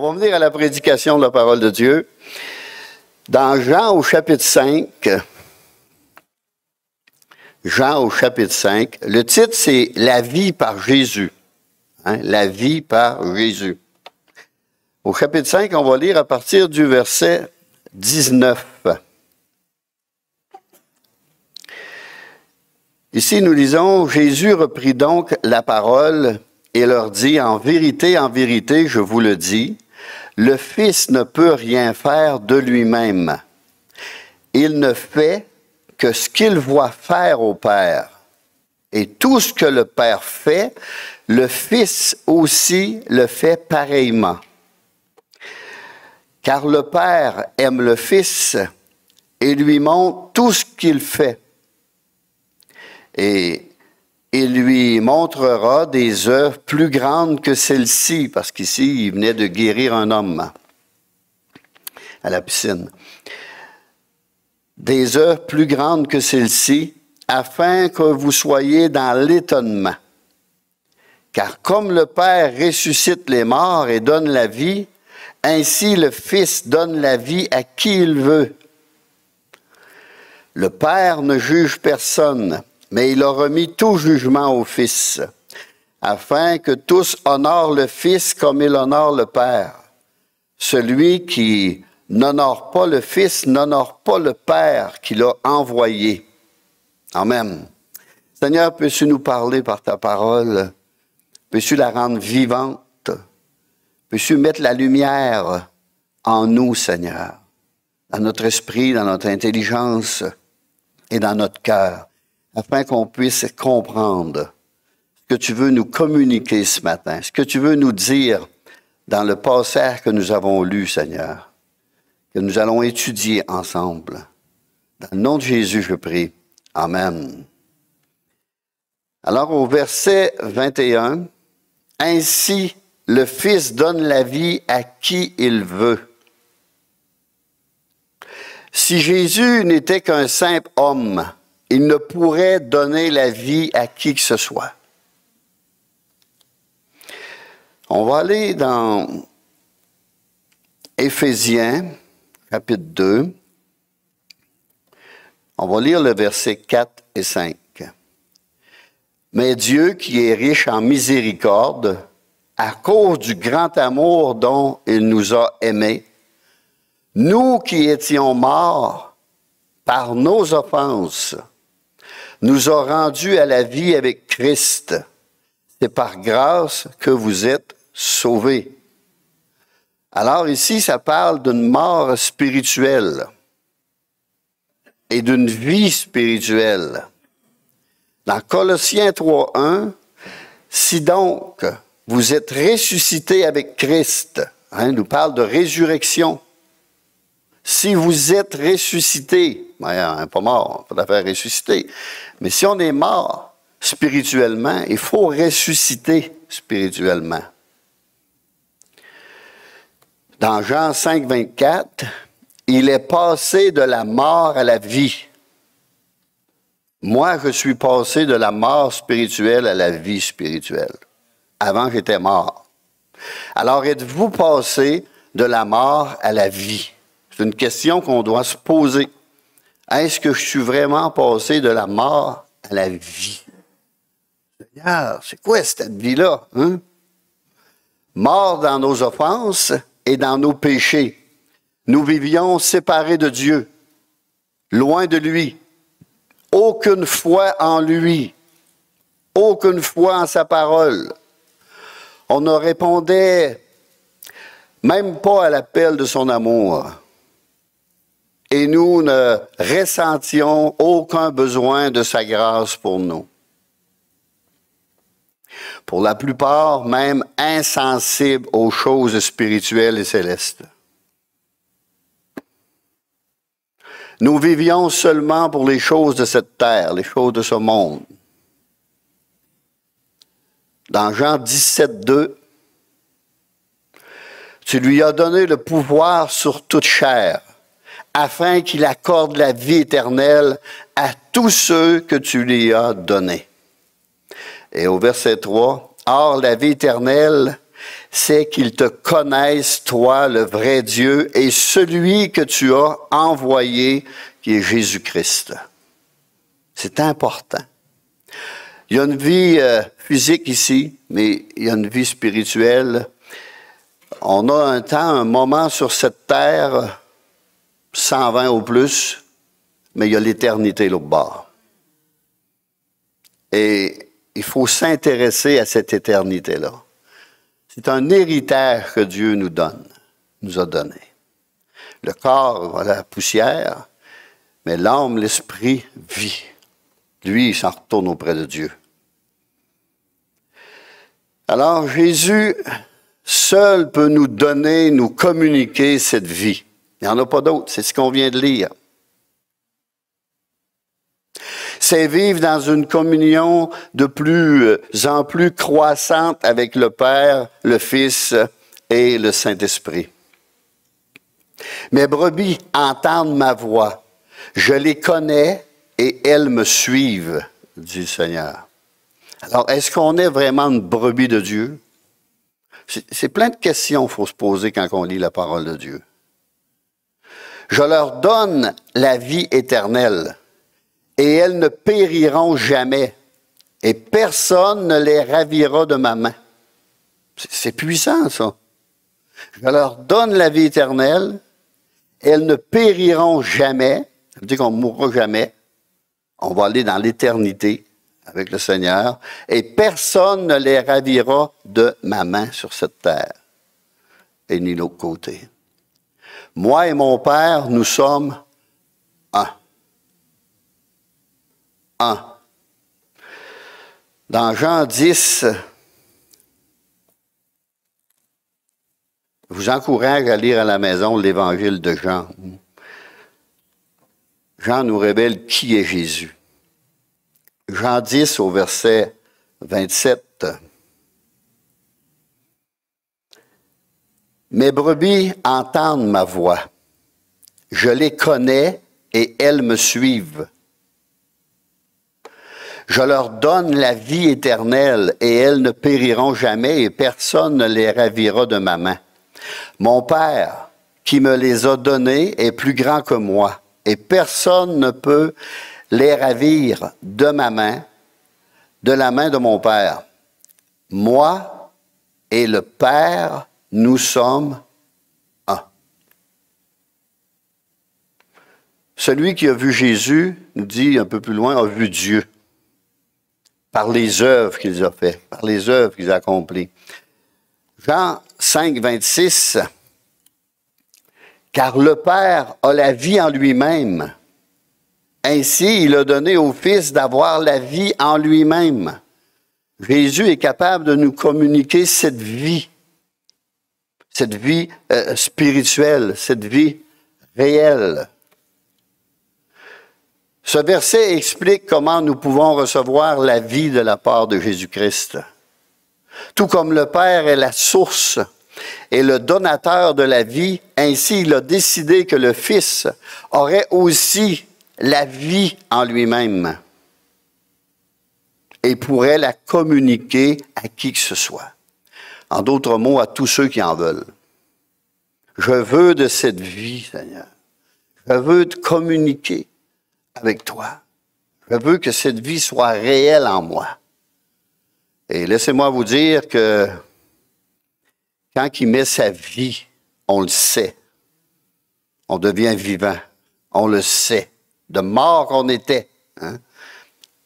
On va venir à la prédication de la parole de Dieu. Dans Jean au chapitre 5, le titre c'est « La vie par Jésus ». La vie par Jésus. Au chapitre 5, on va lire à partir du verset 19. Ici, nous lisons « Jésus reprit donc la parole et leur dit, en vérité, je vous le dis, le Fils ne peut rien faire de lui-même. Il ne fait que ce qu'il voit faire au Père. Et tout ce que le Père fait, le Fils aussi le fait pareillement. Car le Père aime le Fils et lui montre tout ce qu'il fait. Et il lui montrera des œuvres plus grandes que celles-ci, parce qu'ici, il venait de guérir un homme à la piscine. Des œuvres plus grandes que celles-ci, afin que vous soyez dans l'étonnement. Car comme le Père ressuscite les morts et donne la vie, ainsi le Fils donne la vie à qui il veut. Le Père ne juge personne, mais il a remis tout jugement au Fils, afin que tous honorent le Fils comme il honore le Père. Celui qui n'honore pas le Fils n'honore pas le Père qui l'a envoyé. Amen. Seigneur, peux-tu nous parler par ta parole? Peux-tu la rendre vivante? Peux-tu mettre la lumière en nous, Seigneur, dans notre esprit, dans notre intelligence et dans notre cœur, afin qu'on puisse comprendre ce que tu veux nous communiquer ce matin, ce que tu veux nous dire dans le passage que nous avons lu, Seigneur, que nous allons étudier ensemble. Dans le nom de Jésus, je prie. Amen. Alors, au verset 21, « Ainsi, le Fils donne la vie à qui il veut. » Si Jésus n'était qu'un simple homme, il ne pourrait donner la vie à qui que ce soit. On va aller dans Éphésiens, chapitre 2. On va lire le verset 4 et 5. « Mais Dieu, qui est riche en miséricorde, à cause du grand amour dont il nous a aimés, nous qui étions morts par nos offenses, nous a rendus à la vie avec Christ. C'est par grâce que vous êtes sauvés. » Alors ici, ça parle d'une mort spirituelle et d'une vie spirituelle. Dans Colossiens 3:1, « Si donc vous êtes ressuscités avec Christ », il nous parle de résurrection. Si vous êtes ressuscités, on n'est pas mort, il faut la faire ressusciter. Mais si on est mort spirituellement, il faut ressusciter spirituellement. Dans Jean 5:24, il est passé de la mort à la vie. Moi, je suis passé de la mort spirituelle à la vie spirituelle. Avant, j'étais mort. Alors, êtes-vous passé de la mort à la vie? C'est une question qu'on doit se poser. Est-ce que je suis vraiment passé de la mort à la vie? Seigneur, c'est quoi cette vie-là? Hein? Mort dans nos offenses et dans nos péchés. Nous vivions séparés de Dieu, loin de lui. Aucune foi en lui, aucune foi en sa parole. On ne répondait même pas à l'appel de son amour. Et nous ne ressentions aucun besoin de sa grâce pour nous. Pour la plupart, même insensibles aux choses spirituelles et célestes. Nous vivions seulement pour les choses de cette terre, les choses de ce monde. Dans Jean 17:2, tu lui as donné le pouvoir sur toute chair, afin qu'il accorde la vie éternelle à tous ceux que tu lui as donnés. Et au verset 3, « Or, la vie éternelle, c'est qu'ils te connaissent, toi, le vrai Dieu, et celui que tu as envoyé, qui est Jésus-Christ. C'est important. Il y a une vie physique ici, mais il y a une vie spirituelle. On a un temps, un moment sur cette terre, 120 ou plus, mais il y a l'éternité l'autre bord. Et il faut s'intéresser à cette éternité-là. C'est un héritage que Dieu nous a donné. Le corps a la poussière, mais l'âme, l'esprit vit. Lui, il s'en retourne auprès de Dieu. Alors, Jésus seul peut nous donner, nous communiquer cette vie. Il n'y en a pas d'autre, c'est ce qu'on vient de lire. C'est vivre dans une communion de plus en plus croissante avec le Père, le Fils et le Saint-Esprit. Mes brebis entendent ma voix. Je les connais et elles me suivent, dit le Seigneur. Alors, est-ce qu'on est vraiment une brebis de Dieu? C'est plein de questions qu'il faut se poser quand on lit la parole de Dieu. Je leur donne la vie éternelle. Et elles ne périront jamais, et personne ne les ravira de ma main. C'est puissant, ça. Je leur donne la vie éternelle, et elles ne périront jamais, ça veut dire qu'on ne mourra jamais, on va aller dans l'éternité avec le Seigneur, et personne ne les ravira de ma main sur cette terre, et ni l'autre côté. Moi et mon Père, nous sommes un. Dans Jean 10, je vous encourage à lire à la maison l'évangile de Jean. Jean nous révèle qui est Jésus. Jean 10 au verset 27. Mes brebis entendent ma voix. Je les connais et elles me suivent. Je leur donne la vie éternelle et elles ne périront jamais et personne ne les ravira de ma main. Mon Père, qui me les a donnés, est plus grand que moi et personne ne peut les ravir de ma main, de la main de mon Père. Moi et le Père, nous sommes un. Celui qui a vu Jésus, nous dit un peu plus loin, a vu Dieu. Par les œuvres qu'il a faites, par les œuvres qu'il a accomplies. Jean 5, 26, car le Père a la vie en lui-même. Ainsi, il a donné au Fils d'avoir la vie en lui-même. Jésus est capable de nous communiquer cette vie spirituelle, cette vie réelle. Ce verset explique comment nous pouvons recevoir la vie de la part de Jésus-Christ. Tout comme le Père est la source et le donateur de la vie, ainsi il a décidé que le Fils aurait aussi la vie en lui-même et pourrait la communiquer à qui que ce soit. En d'autres mots, à tous ceux qui en veulent. Je veux de cette vie, Seigneur. Je veux te communiquer avec toi. Je veux que cette vie soit réelle en moi. Et laissez-moi vous dire que quand il met sa vie, on le sait. On devient vivant. On le sait. De mort qu'on était. Hein?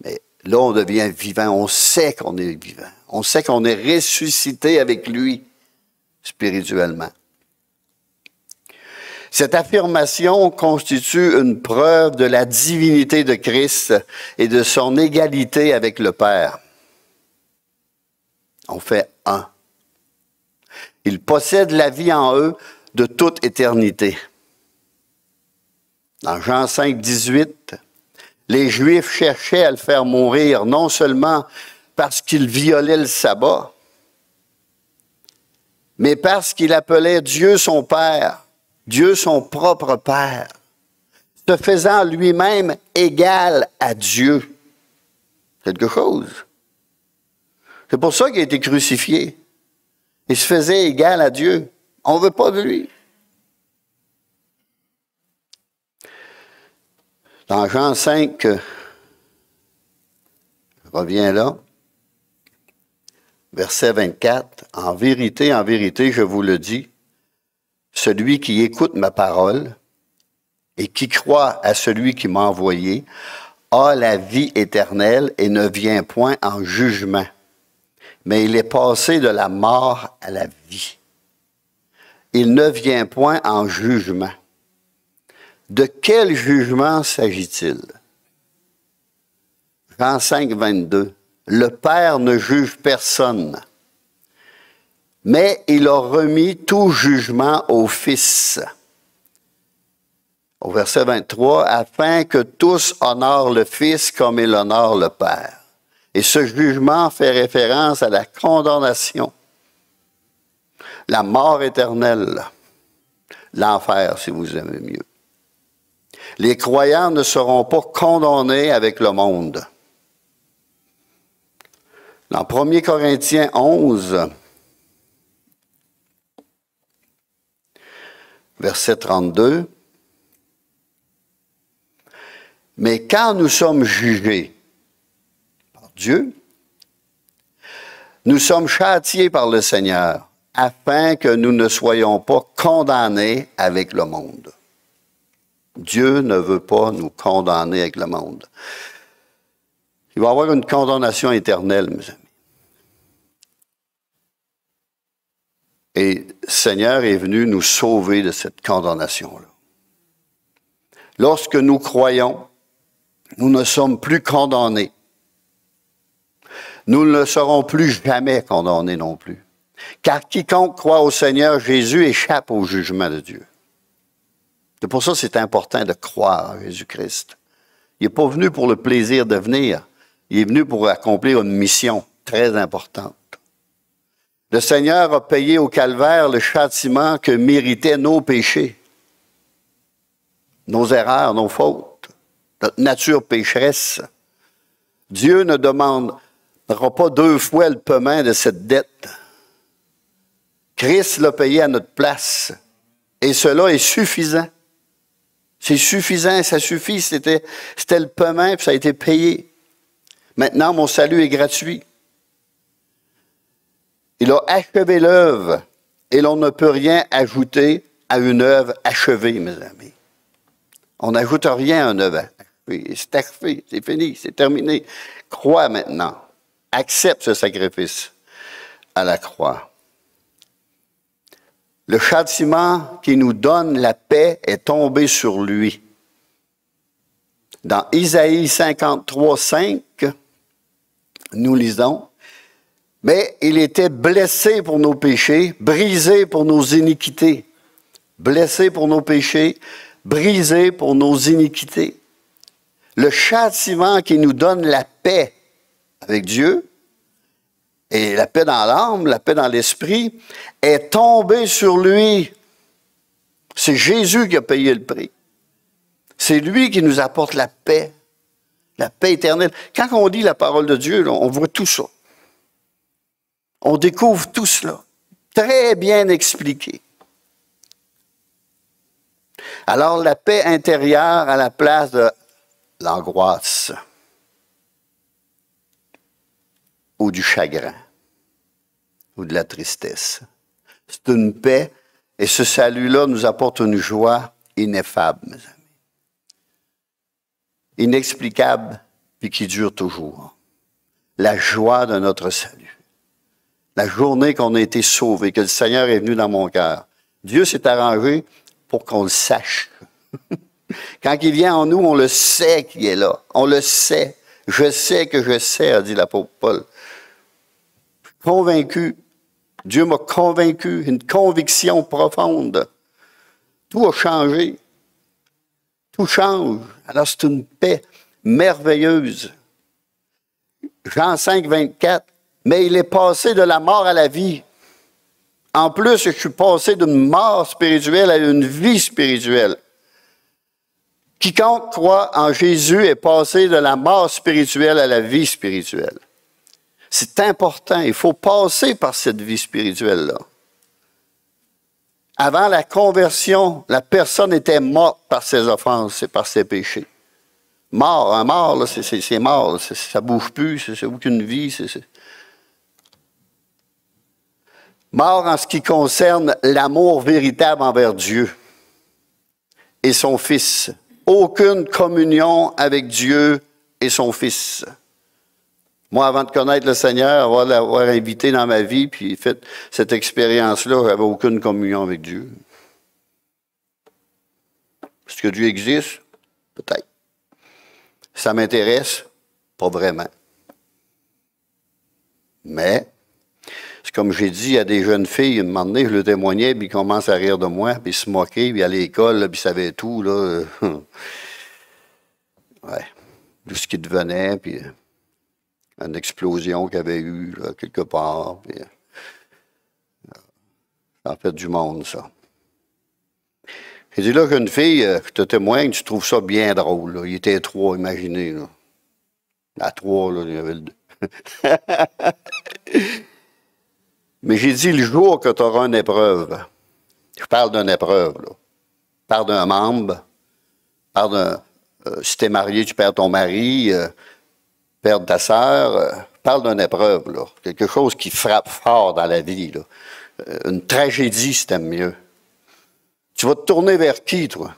Mais là, on devient vivant. On sait qu'on est vivant. On sait qu'on est ressuscité avec lui spirituellement. Cette affirmation constitue une preuve de la divinité de Christ et de son égalité avec le Père. On fait un. Ils possèdent la vie en eux de toute éternité. Dans Jean 5, 18, les Juifs cherchaient à le faire mourir, non seulement parce qu'il violait le sabbat, mais parce qu'il appelait Dieu son Père. Dieu son propre Père, se faisant lui-même égal à Dieu. Quelque chose. C'est pour ça qu'il a été crucifié. Il se faisait égal à Dieu. On ne veut pas de lui. Dans Jean 5, je reviens là, verset 24, « en vérité, je vous le dis, celui qui écoute ma parole et qui croit à celui qui m'a envoyé a la vie éternelle et ne vient point en jugement, mais il est passé de la mort à la vie. Il ne vient point en jugement. » De quel jugement s'agit-il? Jean 5, 22. Le Père ne juge personne, mais il a remis tout jugement au Fils. Au verset 23, afin que tous honorent le Fils comme il honore le Père. Et ce jugement fait référence à la condamnation, la mort éternelle, l'enfer, si vous aimez mieux. Les croyants ne seront pas condamnés avec le monde. Dans 1 Corinthiens 11, verset 32, « Mais quand nous sommes jugés par Dieu, nous sommes châtiés par le Seigneur, afin que nous ne soyons pas condamnés avec le monde. » Dieu ne veut pas nous condamner avec le monde. Il va y avoir une condamnation éternelle, mes amis. Et le Seigneur est venu nous sauver de cette condamnation-là. Lorsque nous croyons, nous ne sommes plus condamnés. Nous ne serons plus jamais condamnés non plus. Car quiconque croit au Seigneur Jésus échappe au jugement de Dieu. C'est pour ça que c'est important de croire en Jésus-Christ. Il n'est pas venu pour le plaisir de venir. Il est venu pour accomplir une mission très importante. Le Seigneur a payé au calvaire le châtiment que méritaient nos péchés, nos erreurs, nos fautes, notre nature pécheresse. Dieu ne demandera pas 2 fois le paiement de cette dette. Christ l'a payé à notre place. Et cela est suffisant. C'est suffisant, ça suffit. C'était le paiement, puis ça a été payé. Maintenant, mon salut est gratuit. Il a achevé l'œuvre, et l'on ne peut rien ajouter à une œuvre achevée, mes amis. On n'ajoute rien à une œuvre achevée. C'est achevé, c'est fini, c'est terminé. Crois maintenant. Accepte ce sacrifice à la croix. Le châtiment qui nous donne la paix est tombé sur lui. Dans Isaïe 53, 5, nous lisons, « Mais il était blessé pour nos péchés, brisé pour nos iniquités. » Blessé pour nos péchés, brisé pour nos iniquités. Le châtiment qui nous donne la paix avec Dieu, et la paix dans l'âme, la paix dans l'esprit, est tombée sur lui. C'est Jésus qui a payé le prix. C'est lui qui nous apporte la paix éternelle. Quand on lit la parole de Dieu, là, on voit tout ça. On découvre tout cela, très bien expliqué. Alors, la paix intérieure à la place de l'angoisse ou du chagrin ou de la tristesse. C'est une paix et ce salut-là nous apporte une joie ineffable, mes amis. Inexplicable puis qui dure toujours. La joie de notre salut. La journée qu'on a été sauvés, que le Seigneur est venu dans mon cœur. Dieu s'est arrangé pour qu'on le sache. Quand il vient en nous, on le sait qu'il est là. On le sait. Je sais que je sais, a dit l'apôtre Paul. Convaincu. Dieu m'a convaincu. Une conviction profonde. Tout a changé. Tout change. Alors c'est une paix merveilleuse. Jean 5, 24. Mais il est passé de la mort à la vie. En plus, je suis passé d'une mort spirituelle à une vie spirituelle. Quiconque croit en Jésus est passé de la mort spirituelle à la vie spirituelle. C'est important. Il faut passer par cette vie spirituelle-là. Avant la conversion, la personne était morte par ses offenses et par ses péchés. Mort, un mort, là, c'est mort. Là, ça ne bouge plus, c'est aucune vie. Mort en ce qui concerne l'amour véritable envers Dieu et son Fils. Aucune communion avec Dieu et son Fils. Moi, avant de connaître le Seigneur, avoir l'avoir invité dans ma vie, puis fait cette expérience-là, je n'avais aucune communion avec Dieu. Est-ce que Dieu existe? Peut-être. Ça m'intéresse? Pas vraiment. Mais, c'est comme j'ai dit à des jeunes filles, un moment donné, je le témoignais, puis ils commencent à rire de moi, puis ils se moquaient, puis à l'école, puis ils savaient tout, là. Ouais. Tout ce qui devenait, puis une explosion qu'il y avait eu, là, quelque part, puis ça en fait du monde, ça. J'ai dit, là, qu'une fille, je te témoigne, tu trouves ça bien drôle, là. Il était 3, imaginez, là. À 3, là, il y avait le 2. Mais j'ai dit, le jour que tu auras une épreuve, je parle d'une épreuve, là. Je parle d'un membre, je parle d'un, si tu es marié, tu perds ton mari, perdre ta sœur, je parle d'une épreuve, là. Quelque chose qui frappe fort dans la vie, là. Une tragédie, si t'aimes mieux. Tu vas te tourner vers qui, toi?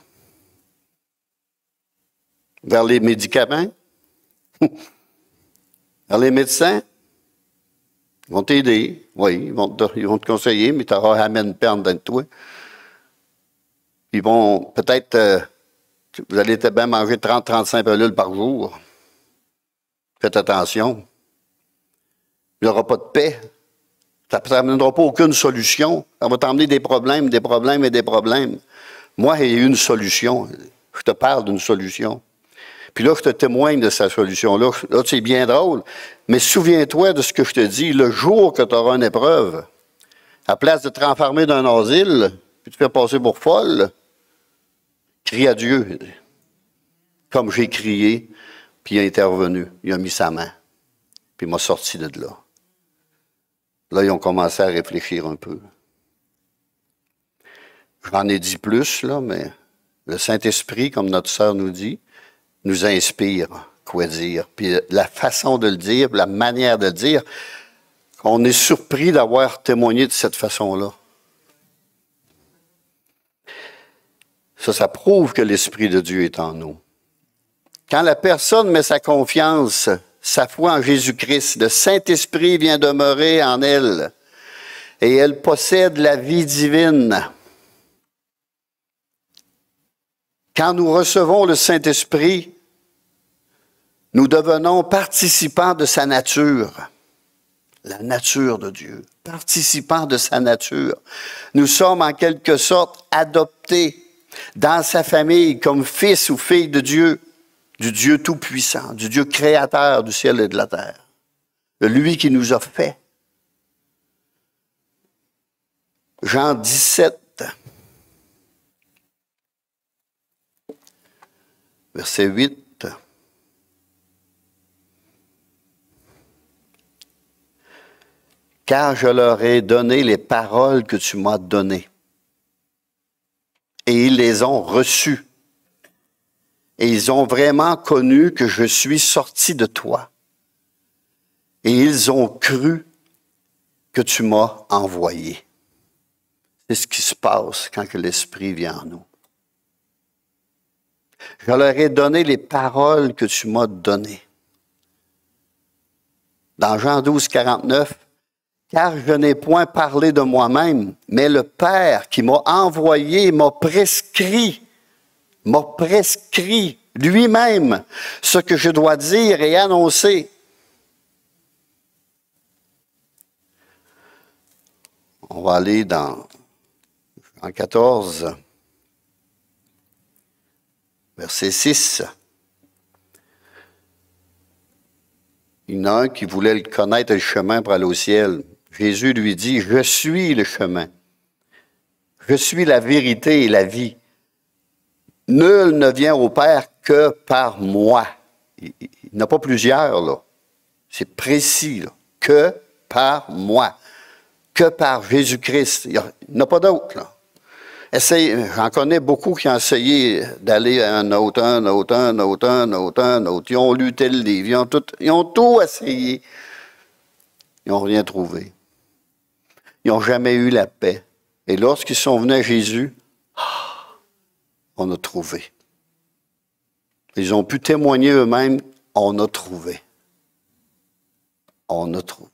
Vers les médicaments? Vers les médecins? Ils vont t'aider, oui, ils vont te conseiller, mais tu auras jamais une peine dans toi. Ils vont peut-être, vous allez peut-être bien manger 30-35 pilules par jour. Faites attention. Il n'y aura pas de paix. Ça ne t'amènera pas aucune solution. Ça va t'emmener des problèmes et des problèmes. Moi, il y a eu une solution. Je te parle d'une solution. Puis là, je te témoigne de sa solution-là. Là, c'est bien drôle. Mais souviens-toi de ce que je te dis. Le jour que tu auras une épreuve, à place de te renfermer dans un asile, puis te faire passer pour folle, crie à Dieu. Comme j'ai crié, puis il a intervenu. Il a mis sa main. Puis il m'a sorti de là. Là, ils ont commencé à réfléchir un peu. J'en ai dit plus, là, mais le Saint-Esprit, comme notre sœur nous dit, nous inspire quoi dire. Puis la façon de le dire, la manière de le dire, on est surpris d'avoir témoigné de cette façon-là. Ça prouve que l'Esprit de Dieu est en nous. Quand la personne met sa confiance, sa foi en Jésus-Christ, le Saint-Esprit vient demeurer en elle et elle possède la vie divine. Quand nous recevons le Saint-Esprit, nous devenons participants de sa nature, la nature de Dieu, participants de sa nature. Nous sommes en quelque sorte adoptés dans sa famille comme fils ou fille de Dieu, du Dieu tout-puissant, du Dieu créateur du ciel et de la terre, de lui qui nous a fait. Jean 17, verset 8. Car je leur ai donné les paroles que tu m'as données. Et ils les ont reçues. Et ils ont vraiment connu que je suis sorti de toi. Et ils ont cru que tu m'as envoyé. C'est ce qui se passe quand l'Esprit vient en nous. Je leur ai donné les paroles que tu m'as données. Dans Jean 12, 49, car je n'ai point parlé de moi-même, mais le Père qui m'a envoyé m'a prescrit lui-même ce que je dois dire et annoncer. On va aller dans Jean 14, verset 6. Il y en a un qui voulait le connaître le chemin pour aller au ciel. Jésus lui dit, je suis le chemin. Je suis la vérité et la vie. Nul ne vient au Père que par moi. Il n'y en a pas plusieurs, là. C'est précis, là. que par moi, que par Jésus-Christ. Il n'y en a pas d'autre, là. J'en connais beaucoup qui ont essayé d'aller à un autre. Ils ont lu tel livre, ils ont tout essayé. Ils n'ont rien trouvé. Ils n'ont jamais eu la paix. Et lorsqu'ils sont venus à Jésus, on a trouvé. Ils ont pu témoigner eux-mêmes, on a trouvé. On a trouvé.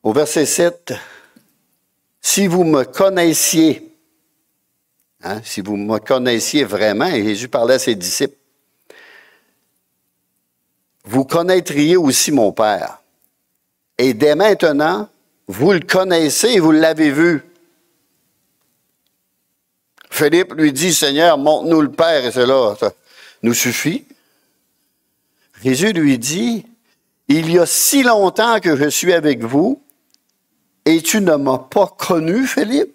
Au verset 7, si vous me connaissiez, si vous me connaissiez vraiment, et Jésus parlait à ses disciples, vous connaîtriez aussi mon Père. Et dès maintenant, vous le connaissez et vous l'avez vu. Philippe lui dit, Seigneur, montre-nous le Père, et cela ça nous suffit. Jésus lui dit, il y a si longtemps que je suis avec vous, et tu ne m'as pas connu, Philippe,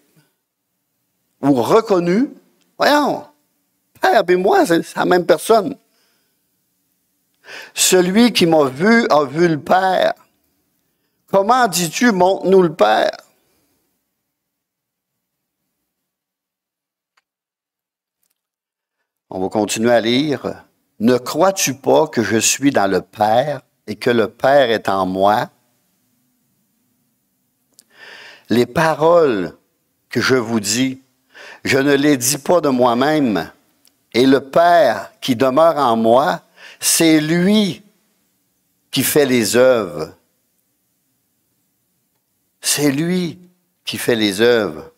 ou reconnu. Voyons, Père et moi, c'est la même personne. Celui qui m'a vu a vu le Père. Comment dis-tu, montre-nous le Père? On va continuer à lire. Ne crois-tu pas que je suis dans le Père et que le Père est en moi? Les paroles que je vous dis, je ne les dis pas de moi-même, et le Père qui demeure en moi, c'est lui qui fait les œuvres. C'est lui qui fait les œuvres.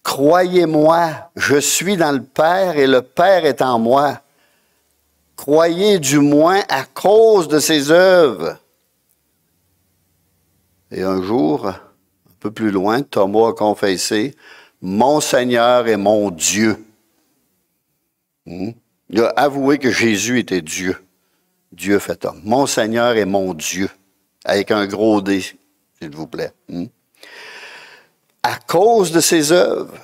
Croyez-moi, je suis dans le Père et le Père est en moi. Croyez du moins à cause de ses œuvres. Et un jour, un peu plus loin, Thomas a confessé, « Mon Seigneur et mon Dieu. » Il a avoué que Jésus était Dieu. Dieu fait homme. « Mon Seigneur et mon Dieu. » Avec un gros D, s'il vous plaît. À cause de ses œuvres.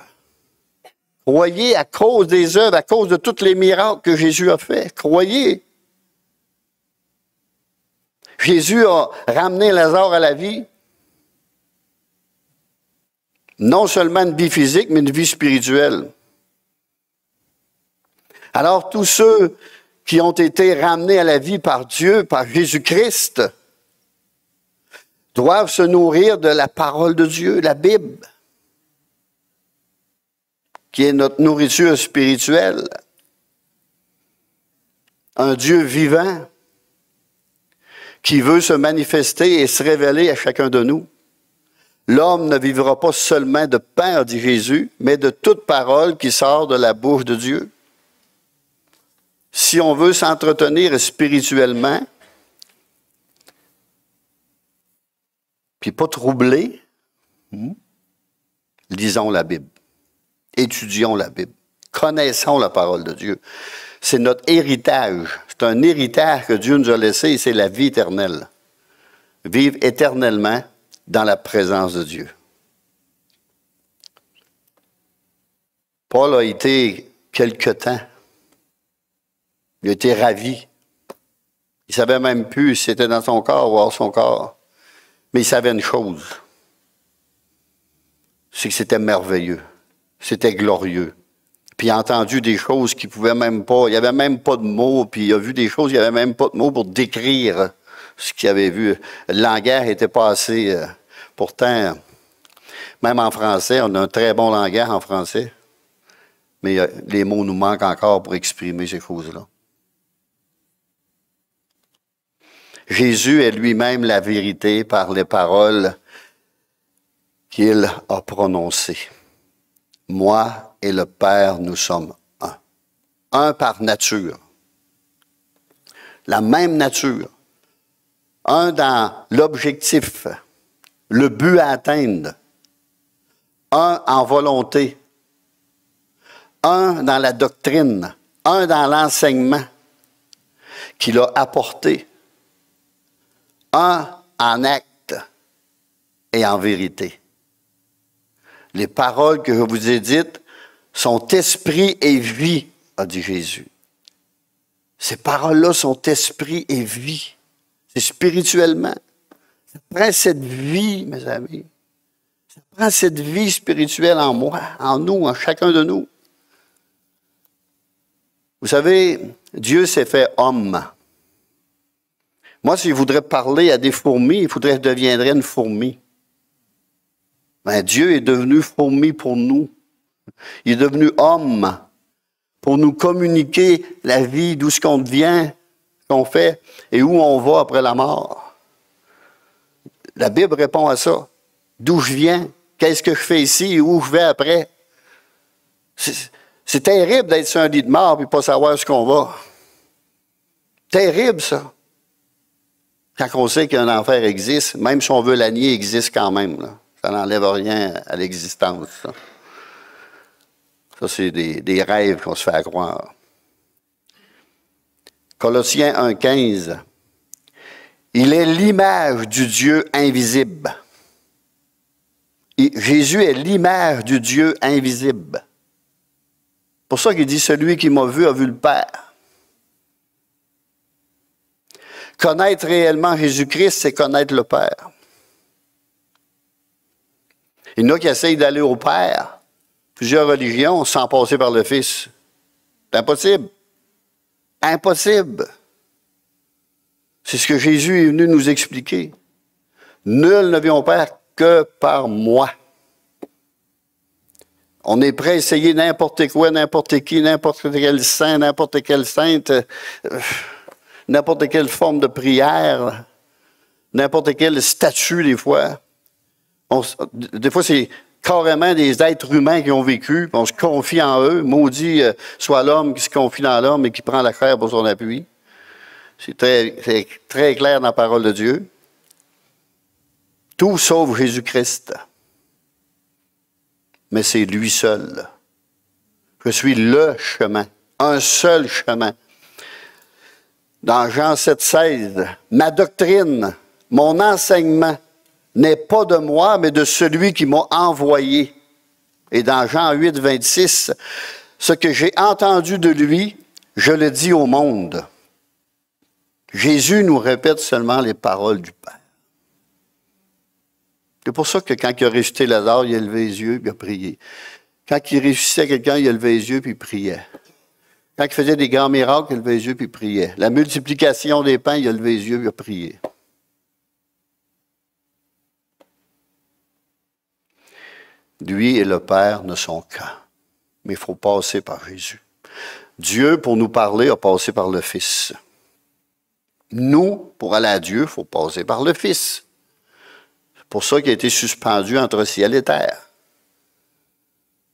Croyez à cause des œuvres, à cause de tous les miracles que Jésus a fait. Croyez. Jésus a ramené Lazare à la vie. Non seulement une vie physique, mais une vie spirituelle. Alors, tous ceux qui ont été ramenés à la vie par Dieu, par Jésus-Christ, doivent se nourrir de la parole de Dieu, la Bible, qui est notre nourriture spirituelle. Un Dieu vivant qui veut se manifester et se révéler à chacun de nous. L'homme ne vivra pas seulement de pain, dit Jésus, mais de toute parole qui sort de la bouche de Dieu. Si on veut s'entretenir spirituellement, puis pas troubler, lisons la Bible. Étudions la Bible. Connaissons la parole de Dieu. C'est notre héritage. C'est un héritage que Dieu nous a laissé et c'est la vie éternelle. Vivre éternellement dans la présence de Dieu. Paul a été quelque temps. Il a été ravi. Il ne savait même plus si c'était dans son corps ou hors son corps. Mais il savait une chose. C'est que c'était merveilleux. C'était glorieux. Puis il a entendu des choses qu'il ne pouvait même pas. Il n'y avait même pas de mots. Puis il a vu des choses, il n'y avait même pas de mots pour décrire ce qu'il avait vu. Le langage n'était pas assez. Pourtant, même en français, on a un très bon langage en français. Mais les mots nous manquent encore pour exprimer ces choses-là. Jésus est lui-même la vérité par les paroles qu'il a prononcées. Moi et le Père, nous sommes un. Un par nature. La même nature. Un dans l'objectif, le but à atteindre. Un en volonté. Un dans la doctrine. Un dans l'enseignement qu'il a apporté. Un en acte et en vérité. Les paroles que je vous ai dites sont esprit et vie, a dit Jésus. Ces paroles-là sont esprit et vie. C'est spirituellement. Ça prend cette vie, mes amis. Ça prend cette vie spirituelle en moi, en nous, en chacun de nous. Vous savez, Dieu s'est fait homme. Moi, s'il voudrait parler à des fourmis, il faudrait que je deviendrais une fourmi. Mais Dieu est devenu fourmi pour nous. Il est devenu homme pour nous communiquer la vie, d'où ce qu'on devient, ce qu'on fait et où on va après la mort. La Bible répond à ça. D'où je viens, qu'est-ce que je fais ici et où je vais après. C'est terrible d'être sur un lit de mort et pas savoir ce qu'on va. Terrible, ça. Quand on sait qu'un enfer existe, même si on veut la nier, il existe quand même. Là. Ça n'enlève rien à l'existence. Ça, c'est des rêves qu'on se fait croire. Colossiens 1,15. Il est l'image du Dieu invisible. Jésus est l'image du Dieu invisible. C'est pour ça qu'il dit, celui qui m'a vu a vu le Père. Connaître réellement Jésus-Christ, c'est connaître le Père. Il y en a qui essayent d'aller au Père, plusieurs religions, sans passer par le Fils. C'est impossible. Impossible. C'est ce que Jésus est venu nous expliquer. Nul ne vient au Père que par moi. On est prêt à essayer n'importe quoi, n'importe qui, n'importe quel saint, n'importe quelle sainte, n'importe quelle forme de prière, n'importe quel statut des fois. Des fois, c'est carrément des êtres humains qui ont vécu, on se confie en eux. Maudit soit l'homme qui se confie dans l'homme et qui prend la chair pour son appui. C'est très clair dans la parole de Dieu. Tout sauf Jésus-Christ. Mais c'est lui seul. Je suis le chemin, un seul chemin. Dans Jean 7,16, ma doctrine, mon enseignement n'est pas de moi, mais de celui qui m'a envoyé. Et dans Jean 8,26, ce que j'ai entendu de lui, je le dis au monde. Jésus nous répète seulement les paroles du Père. C'est pour ça que quand il a ressuscité Lazare, il a levé les yeux et il a prié. Quand il ressuscitait quelqu'un, il a levé les yeux et il priait. Quand il faisait des grands miracles, il a levé les yeux et il priait. La multiplication des pains, il a levé les yeux et il a prié. Lui et le Père ne sont qu'un. Mais il faut passer par Jésus. Dieu, pour nous parler, a passé par le Fils. Nous, pour aller à Dieu, il faut passer par le Fils. C'est pour ça qu'il a été suspendu entre ciel et terre.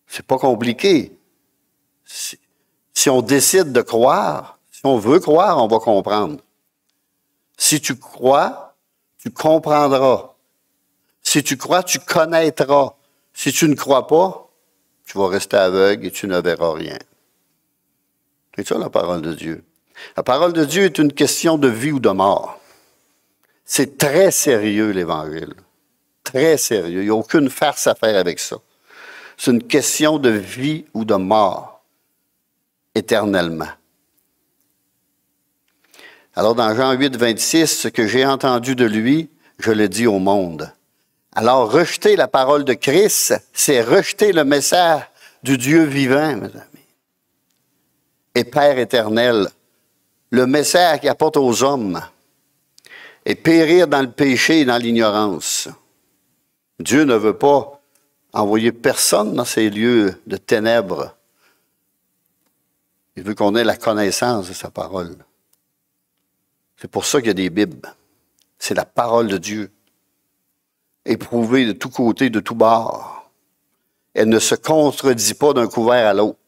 C'est pas compliqué. Si on décide de croire, si on veut croire, on va comprendre. Si tu crois, tu comprendras. Si tu crois, tu connaîtras. Si tu ne crois pas, tu vas rester aveugle et tu ne verras rien. C'est ça la parole de Dieu. La parole de Dieu est une question de vie ou de mort. C'est très sérieux, l'Évangile. Très sérieux. Il n'y a aucune farce à faire avec ça. C'est une question de vie ou de mort, éternellement. Alors, dans Jean 8,26, ce que j'ai entendu de lui, je le dis au monde. Alors, rejeter la parole de Christ, c'est rejeter le message du Dieu vivant, mes amis. Et Père éternel, le message qu'il apporte aux hommes, et périr dans le péché et dans l'ignorance. Dieu ne veut pas envoyer personne dans ces lieux de ténèbres. Il veut qu'on ait la connaissance de sa parole. C'est pour ça qu'il y a des Bibles. C'est la parole de Dieu. Éprouvée de tous côtés, de tous bords. Elle ne se contredit pas d'un couvert à l'autre.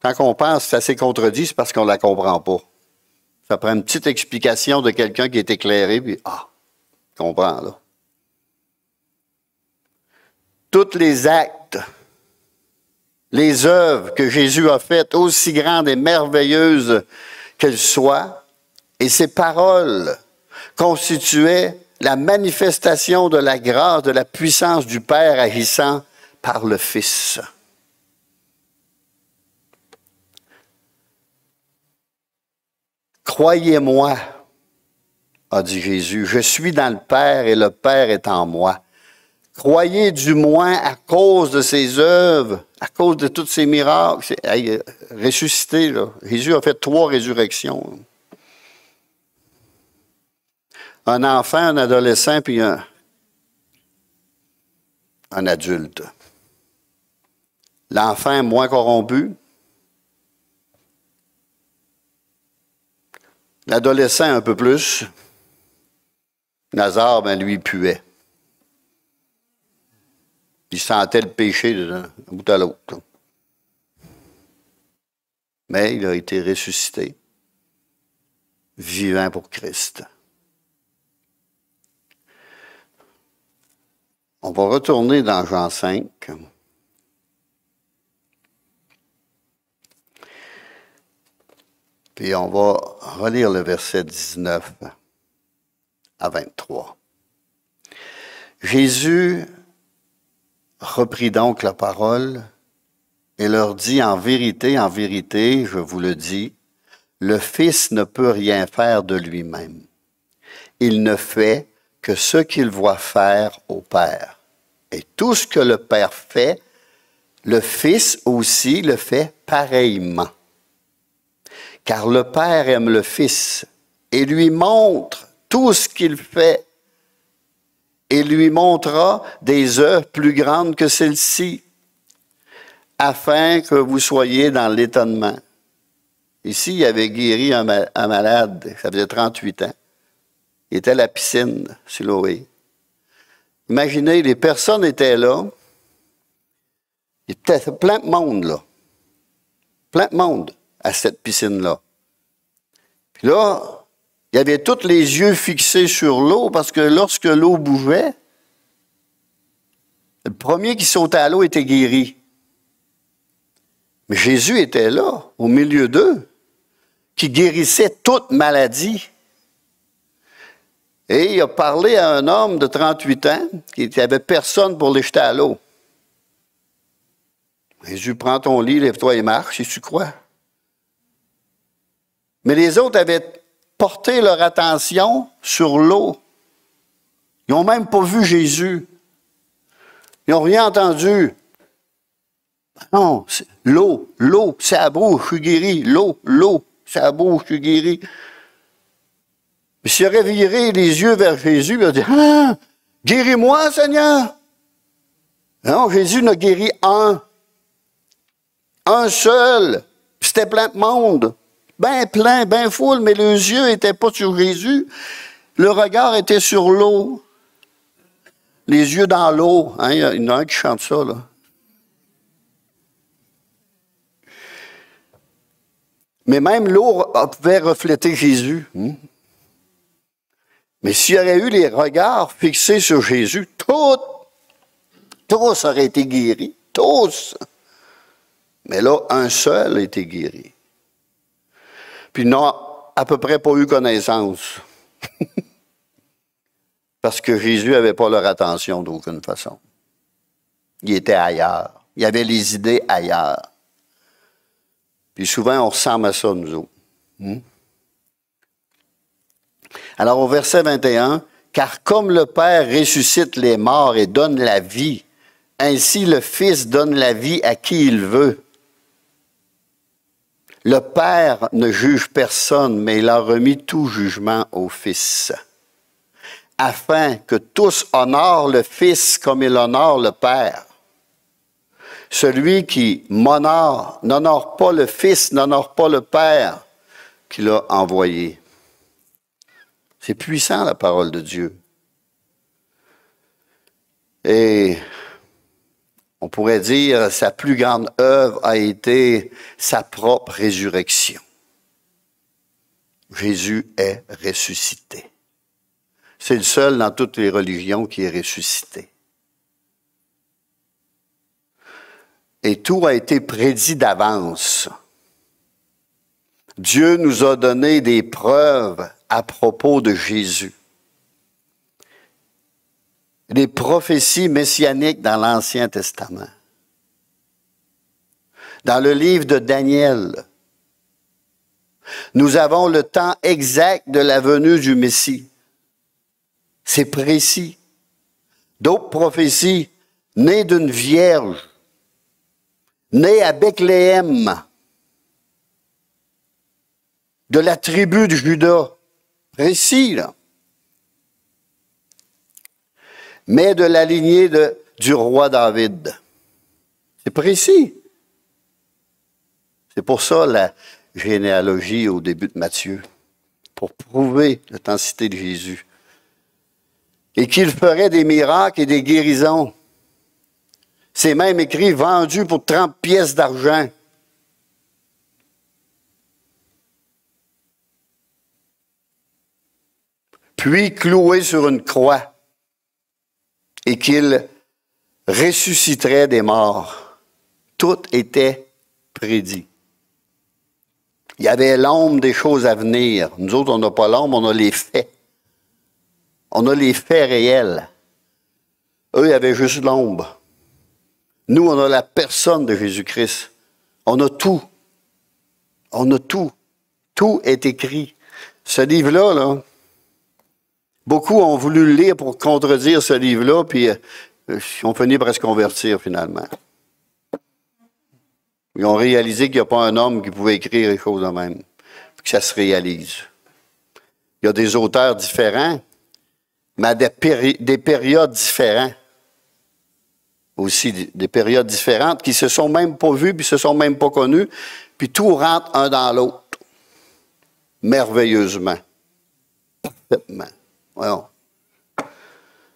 Quand on pense que ça s'est contredit, c'est parce qu'on ne la comprend pas. Ça prend une petite explication de quelqu'un qui est éclairé, puis comprend là. Tous les actes, les œuvres que Jésus a faites, aussi grandes et merveilleuses qu'elles soient, et ses paroles constituaient la manifestation de la grâce, de la puissance du Père agissant par le Fils. Croyez-moi, a dit Jésus, je suis dans le Père et le Père est en moi. Croyez du moins à cause de ses œuvres, à cause de tous ses miracles. Hey, ressuscité, là. Jésus a fait 3 résurrections. Un enfant, un adolescent, puis un adulte. L'enfant est moins corrompu. L'adolescent un peu plus. Lazare, ben lui, il puait. Il sentait le péché d'un bout à l'autre. Mais il a été ressuscité, vivant pour Christ. On va retourner dans Jean 5. Puis on va relire le verset 19 à 23. Jésus reprit donc la parole et leur dit, en vérité, je vous le dis, le Fils ne peut rien faire de lui-même. Il ne fait que ce qu'il voit faire au Père. Et tout ce que le Père fait, le Fils aussi le fait pareillement. Car le Père aime le Fils et lui montre tout ce qu'il fait et lui montrera des œuvres plus grandes que celles-ci, afin que vous soyez dans l'étonnement. Ici, il avait guéri un malade, ça faisait 38 ans. Il était à la piscine, Siloé. Imaginez, les personnes étaient là. Il y avait plein de monde, là. Plein de monde à cette piscine-là. Puis là, il y avait tous les yeux fixés sur l'eau parce que lorsque l'eau bougeait, le premier qui sautait à l'eau était guéri. Mais Jésus était là, au milieu d'eux, qui guérissait toute maladie. Et il a parlé à un homme de 38 ans qui n'avait personne pour les jeter à l'eau. Jésus, prends ton lit, lève-toi et marche, si tu crois. Mais les autres avaient porté leur attention sur l'eau. Ils n'ont même pas vu Jésus. Ils n'ont rien entendu. Non, l'eau, c'est à bouche, je suis guéri. L'eau, c'est à bouche, je suis guéri. Mais s'il aurait viré les yeux vers Jésus, il aurait dit, « Ah, guéris-moi, Seigneur! » Non, Jésus n'a guéri un seul. C'était plein de monde. Plein, foule, mais les yeux n'étaient pas sur Jésus. Le regard était sur l'eau. Les yeux dans l'eau. Hein, il y en a un qui chante ça, là. Mais même l'eau pouvait refléter Jésus. Mais s'il y aurait eu les regards fixés sur Jésus, tous auraient été guéris. Tous. Mais là, un seul a été guéri. Puis il n'a à peu près pas eu connaissance. Parce que Jésus n'avait pas leur attention d'aucune façon. Il était ailleurs. Il avait les idées ailleurs. Puis souvent, on ressemble à ça, nous autres. Alors, au verset 21, « Car comme le Père ressuscite les morts et donne la vie, ainsi le Fils donne la vie à qui il veut. Le Père ne juge personne, mais il a remis tout jugement au Fils, afin que tous honorent le Fils comme il honore le Père. Celui qui m'honore n'honore pas le Fils, n'honore pas le Père qui l'a envoyé. » C'est puissant, la parole de Dieu. Et on pourrait dire sa plus grande œuvre a été sa propre résurrection. Jésus est ressuscité. C'est le seul dans toutes les religions qui est ressuscité. Et tout a été prédit d'avance. Dieu nous a donné des preuves à propos de Jésus. Les prophéties messianiques dans l'Ancien Testament. Dans le livre de Daniel, Nous avons le temps exact de la venue du Messie. C'est précis. D'autres prophéties, nées d'une vierge, née à Bethléem, de la tribu de Juda. Précis, là. Mais de la lignée du roi David. C'est précis. C'est pour ça la généalogie au début de Matthieu, pour prouver l'authenticité de Jésus. Et qu'il ferait des miracles et des guérisons. C'est même écrit, vendu pour 30 pièces d'argent. Puis cloué sur une croix. Et qu'il ressusciterait des morts. Tout était prédit. Il y avait l'ombre des choses à venir. Nous autres, on n'a pas l'ombre, on a les faits. On a les faits réels. Eux, ils avaient juste l'ombre. Nous, on a la personne de Jésus-Christ. On a tout. On a tout. Tout est écrit. Ce livre-là, là, beaucoup ont voulu le lire pour contredire ce livre-là, puis ils ont fini par se convertir finalement. Ils ont réalisé qu'il n'y a pas un homme qui pouvait écrire les choses de même, puis que ça se réalise. Il y a des auteurs différents, mais à des périodes différentes. Aussi, des périodes différentes qui se sont même pas vues, puis se sont même pas connues, puis tout rentre un dans l'autre. Merveilleusement. Parfaitement. Voyons.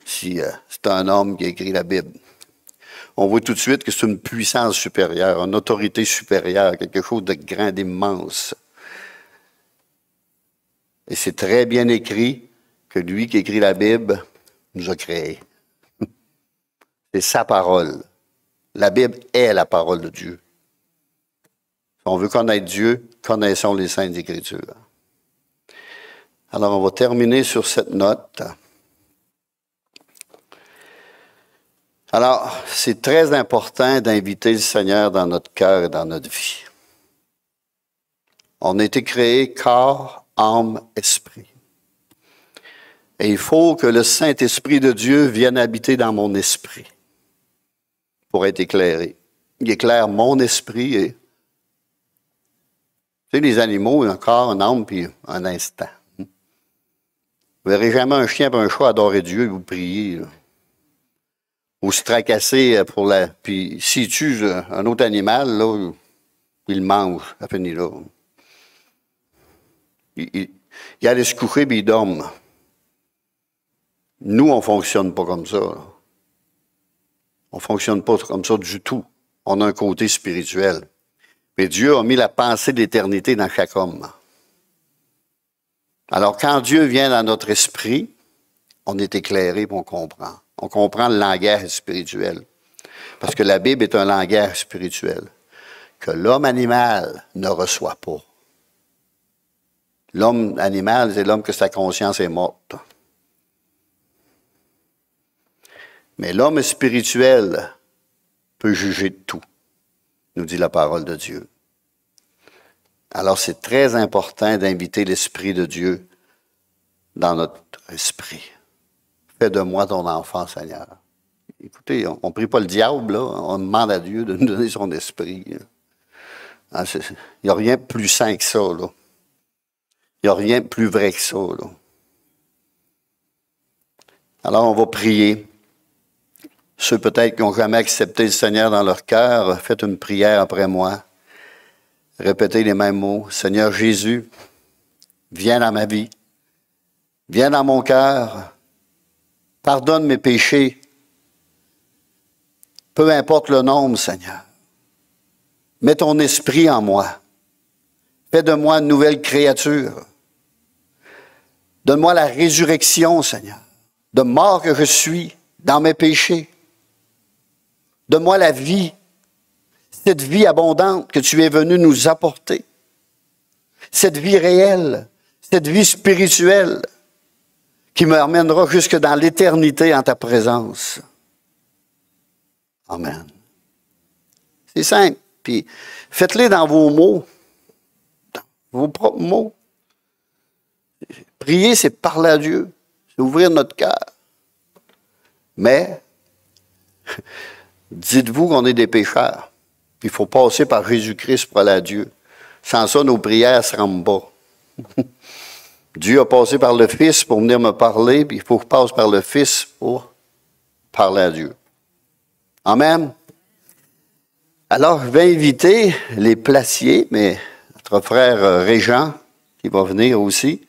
Si c'est un homme qui a écrit la Bible. On voit tout de suite que c'est une puissance supérieure, une autorité supérieure, quelque chose de grand, d'immense. Et c'est très bien écrit que lui qui écrit la Bible nous a créés. C'est sa parole. La Bible est la parole de Dieu. Si on veut connaître Dieu, connaissons les Saintes Écritures. Alors, on va terminer sur cette note. Alors, c'est très important d'inviter le Seigneur dans notre cœur et dans notre vie. On a été créé corps, âme, esprit. Et il faut que le Saint-Esprit de Dieu vienne habiter dans mon esprit pour être éclairé. Il éclaire mon esprit et... Tu sais, les animaux, un corps, une âme, puis un instant. Vous ne verrez jamais un chien et un chat adorer Dieu et vous prier, là. Ou se tracasser pour la... Puis s'il tue un autre animal, là, il le mange, ça finit là. Il allait se coucher puis il dorme. Nous, on ne fonctionne pas comme ça, là. On ne fonctionne pas comme ça du tout. On a un côté spirituel. Mais Dieu a mis la pensée de l'éternité dans chaque homme. Alors, quand Dieu vient dans notre esprit, on est éclairé et on comprend. On comprend le langage spirituel. Parce que la Bible est un langage spirituel que l'homme animal ne reçoit pas. L'homme animal, c'est l'homme que sa conscience est morte. Mais l'homme spirituel peut juger de tout, nous dit la parole de Dieu. Alors c'est très important d'inviter l'Esprit de Dieu dans notre esprit. Fais de moi ton enfant, Seigneur. Écoutez, on ne prie pas le diable, là. On demande à Dieu de nous donner son esprit. Il n'y a rien de plus sain que ça, là. Il n'y a rien de plus vrai que ça, là. Alors on va prier. Ceux peut-être qui n'ont jamais accepté le Seigneur dans leur cœur, faites une prière après moi. Répétez les mêmes mots. Seigneur Jésus, viens dans ma vie. Viens dans mon cœur. Pardonne mes péchés. Peu importe le nombre, Seigneur. Mets ton esprit en moi. Fais de moi une nouvelle créature. Donne-moi la résurrection, Seigneur. De mort que je suis dans mes péchés. Donne-moi la vie, cette vie abondante que tu es venu nous apporter. Cette vie réelle, cette vie spirituelle qui me ramènera jusque dans l'éternité en ta présence. Amen. C'est simple. Puis faites-les dans vos mots. vos propres mots. Prier, c'est parler à Dieu, c'est ouvrir notre cœur. Mais, dites-vous qu'on est des pécheurs. Il faut passer par Jésus-Christ pour aller à Dieu. Sans ça, nos prières ne se rendent pas. Dieu a passé par le Fils pour venir me parler, puis il faut que je passe par le Fils pour parler à Dieu. Amen. Alors, je vais inviter les placiers, mais notre frère Régent, qui va venir aussi,